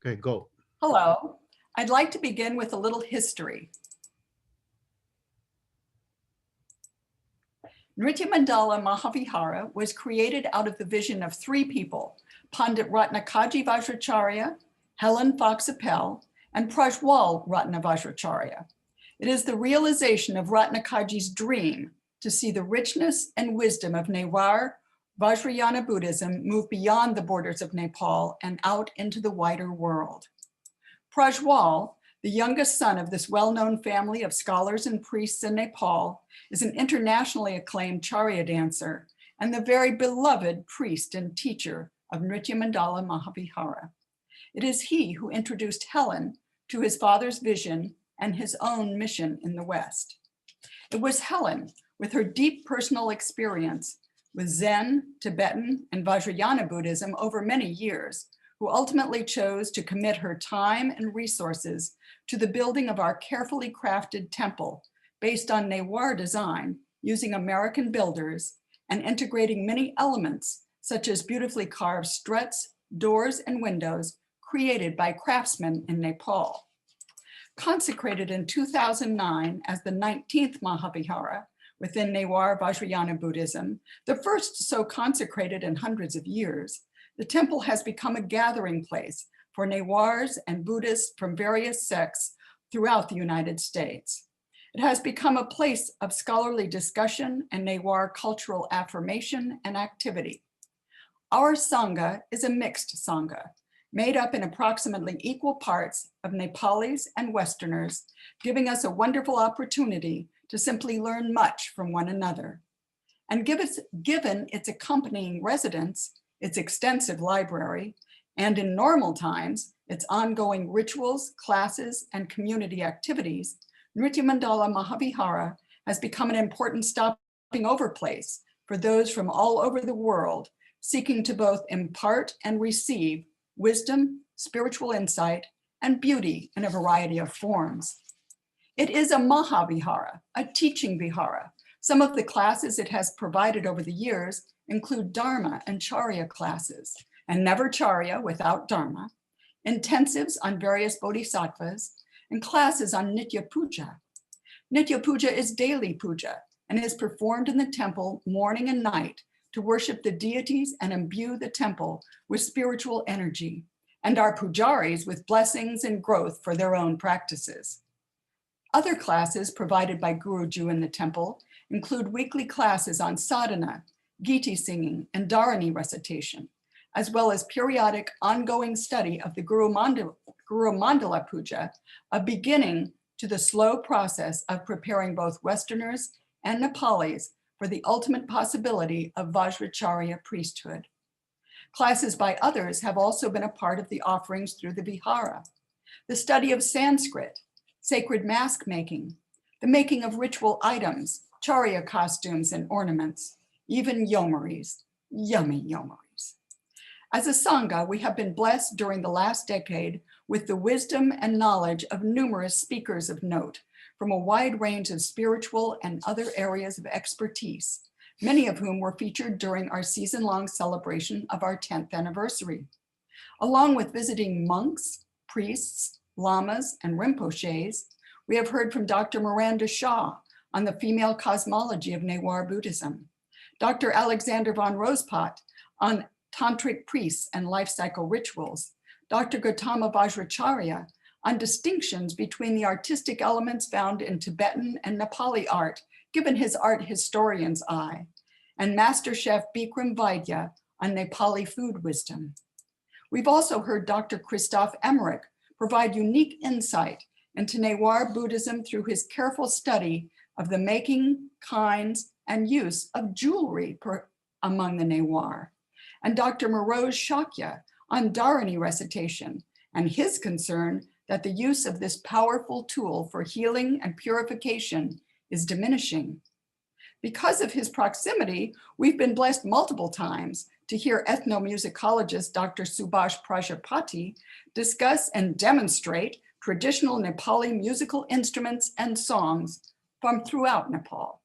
Okay, go. Hello. I'd like to begin with a little history. Nritya Mandala Mahavihara was created out of the vision of three people, Pandit Ratnakaji Vajracharya, Helen Fox Appel, and Prajwal Ratnavajracharya. It is the realization of Ratnakaji's dream to see the richness and wisdom of Newar Vajrayana Buddhism move beyond the borders of Nepal and out into the wider world. Prajwal, the youngest son of this well-known family of scholars and priests in Nepal, is an internationally acclaimed Charya dancer and the very beloved priest and teacher of Nritya Mandala Mahavihara. It is he who introduced Helen to his father's vision and his own mission in the West. It was Helen, with her deep personal experience with Zen, Tibetan, and Vajrayana Buddhism over many years, who ultimately chose to commit her time and resources to the building of our carefully crafted temple based on Newar design using American builders and integrating many elements such as beautifully carved struts, doors, and windows created by craftsmen in Nepal. Consecrated in 2009 as the 19th Mahavihara within Newar Vajrayana Buddhism, the first so consecrated in hundreds of years, the temple has become a gathering place for Newars and Buddhists from various sects throughout the United States. It has become a place of scholarly discussion and Newar cultural affirmation and activity. Our Sangha is a mixed Sangha, made up in approximately equal parts of Nepalis and Westerners, giving us a wonderful opportunity to simply learn much from one another. And given its accompanying residence, its extensive library, and in normal times, its ongoing rituals, classes, and community activities, Nritya Mandala Mahavihara has become an important stopping over place for those from all over the world seeking to both impart and receive wisdom, spiritual insight, and beauty in a variety of forms. It is a Mahavihara, a teaching vihara. Some of the classes it has provided over the years include Dharma and Charya classes, and never Charya without Dharma, intensives on various bodhisattvas, and classes on Nitya Puja. Nitya Puja is daily puja and is performed in the temple morning and night to worship the deities and imbue the temple with spiritual energy, and our pujaris with blessings and growth for their own practices. Other classes provided by Guruji in the temple include weekly classes on sadhana, Gita singing, and Dharani recitation, as well as periodic ongoing study of the Guru Mandala Puja, a beginning to the slow process of preparing both Westerners and Nepalis for the ultimate possibility of Vajracharya priesthood. Classes by others have also been a part of the offerings through the Vihara. The study of Sanskrit, sacred mask making, the making of ritual items, Charya costumes and ornaments, even yomaris, yummy yomaris. As a Sangha, we have been blessed during the last decade with the wisdom and knowledge of numerous speakers of note from a wide range of spiritual and other areas of expertise, many of whom were featured during our season-long celebration of our 10th anniversary. Along with visiting monks, priests, lamas, and rinpoches, we have heard from Dr. Miranda Shaw on the female cosmology of Newar Buddhism, Dr. Alexander von Rospat on tantric priests and life cycle rituals, Dr. Gautama Vajracharya on distinctions between the artistic elements found in Tibetan and Nepali art, given his art historian's eye, and Master Chef Bikram Vaidya on Nepali food wisdom. We've also heard Dr. Christoph Emmerich provide unique insight into Newar Buddhism through his careful study of the making, kinds, and use of jewelry among the Newar, and Dr. Moroj Shakya on Dharani recitation and his concern that the use of this powerful tool for healing and purification is diminishing. Because of his proximity, we've been blessed multiple times to hear ethnomusicologist Dr. Subhash Prajapati discuss and demonstrate traditional Nepali musical instruments and songs from throughout Nepal.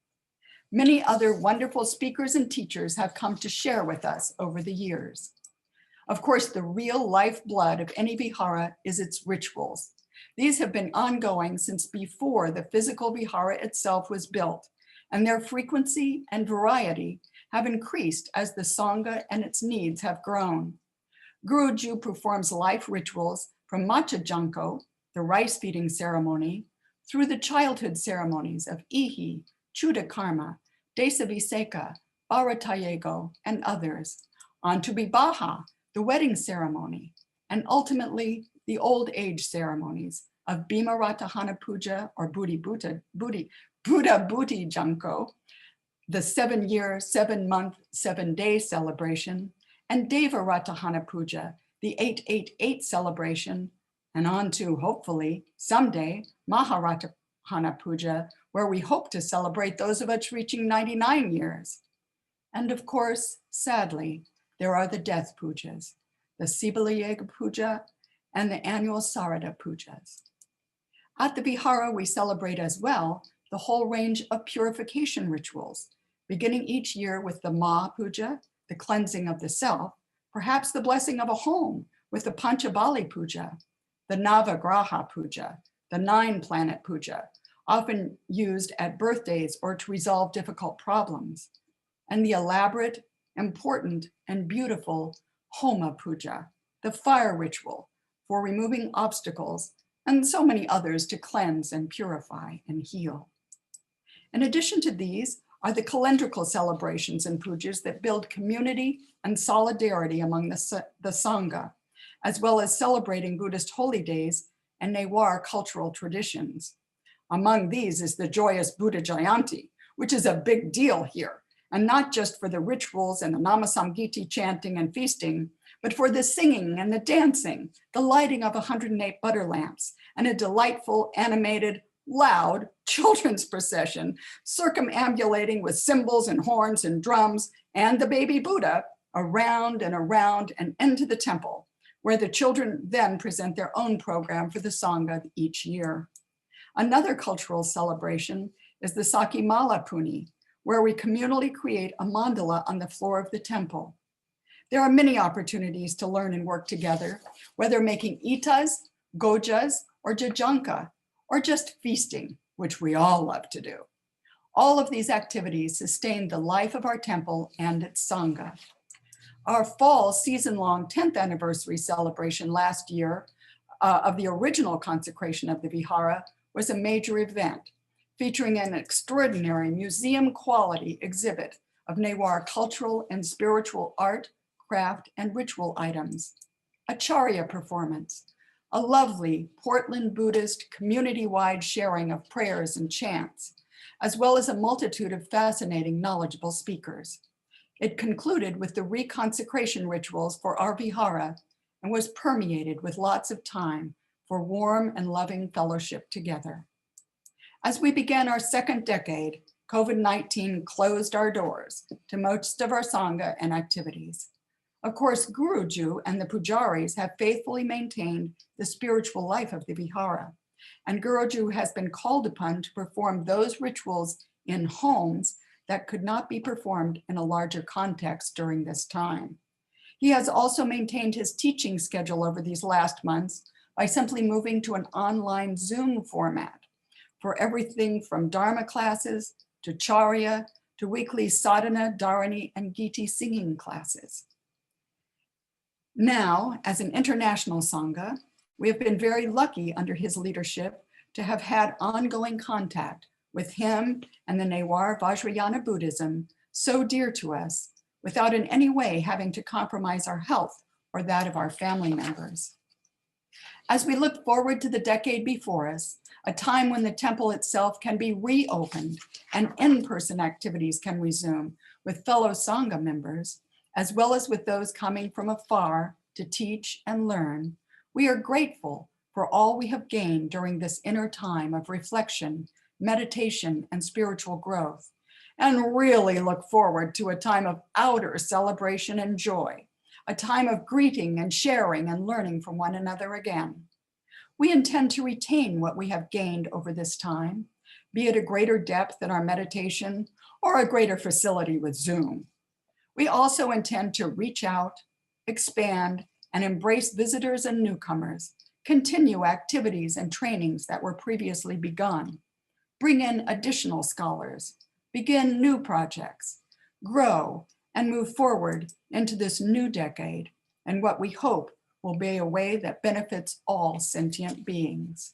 Many other wonderful speakers and teachers have come to share with us over the years. Of course, the real lifeblood of any vihara is its rituals. These have been ongoing since before the physical vihara itself was built, and their frequency and variety have increased as the Sangha and its needs have grown. Guruji performs life rituals from Macha Janko, the rice feeding ceremony, through the childhood ceremonies of Ihi, Chuda Karma, Desaviseka, Bharatayego, and others, on to Vivaha, the wedding ceremony, and ultimately the old age ceremonies of Bhima Ratahana Puja or Buddha Bhuti Janko, the 7-year, 7-month, 7-day celebration, and Deva Ratahana Puja, the 888 celebration, and on to, hopefully, someday, Maharatahana Puja, where we hope to celebrate those of us reaching 99 years. And of course, sadly, there are the death pujas, the Sibalayega Puja, and the annual Sarada Pujas. At the Vihara, we celebrate as well the whole range of purification rituals, beginning each year with the Ma Puja, the cleansing of the self, perhaps the blessing of a home with the Panchabali Puja, the Navagraha Puja, the 9-planet Puja, often used at birthdays or to resolve difficult problems, and the elaborate, important, and beautiful Homa Puja, the fire ritual for removing obstacles, and so many others to cleanse and purify and heal. In addition to these are the calendrical celebrations and pujas that build community and solidarity among the Sangha, as well as celebrating Buddhist holy days and Newar cultural traditions. Among these is the joyous Buddha Jayanti, which is a big deal here, and not just for the rituals and the Namasamgiti chanting and feasting, but for the singing and the dancing, the lighting of 108 butter lamps, and a delightful, animated, loud children's procession circumambulating with cymbals and horns and drums and the baby Buddha around and into the temple, where the children then present their own program for the Sangha each year. Another cultural celebration is the Sakimala Puni, where we communally create a mandala on the floor of the temple. There are many opportunities to learn and work together, whether making itas, gojas, or jajanka, or just feasting, which we all love to do. All of these activities sustain the life of our temple and its Sangha. Our fall season-long 10th anniversary celebration last year of the original consecration of the Vihara was a major event, featuring an extraordinary museum quality exhibit of Newar cultural and spiritual art, craft, and ritual items, a charya performance, a lovely Portland Buddhist community-wide sharing of prayers and chants, as well as a multitude of fascinating, knowledgeable speakers. It concluded with the reconsecration rituals for our Vihara and was permeated with lots of time for warm and loving fellowship together. As we began our second decade, COVID-19 closed our doors to most of our Sangha and activities. Of course, Guruji and the Pujaris have faithfully maintained the spiritual life of the Vihara, and Guruji has been called upon to perform those rituals in homes that could not be performed in a larger context during this time. He has also maintained his teaching schedule over these last months by simply moving to an online Zoom format for everything from Dharma classes to Charya to weekly sadhana, dharani, and Giti singing classes. Now, as an international Sangha, we have been very lucky under his leadership to have had ongoing contact with him and the Newar Vajrayana Buddhism, so dear to us, without in any way having to compromise our health or that of our family members. As we look forward to the decade before us, a time when the temple itself can be reopened and in-person activities can resume with fellow Sangha members, as well as with those coming from afar to teach and learn, we are grateful for all we have gained during this inner time of reflection, meditation, and spiritual growth, and really look forward to a time of outer celebration and joy, a time of greeting and sharing and learning from one another again. We intend to retain what we have gained over this time, be it a greater depth in our meditation or a greater facility with Zoom. We also intend to reach out, expand, and embrace visitors and newcomers, continue activities and trainings that were previously begun, bring in additional scholars, begin new projects, grow, and move forward into this new decade and what we hope will be a way that benefits all sentient beings.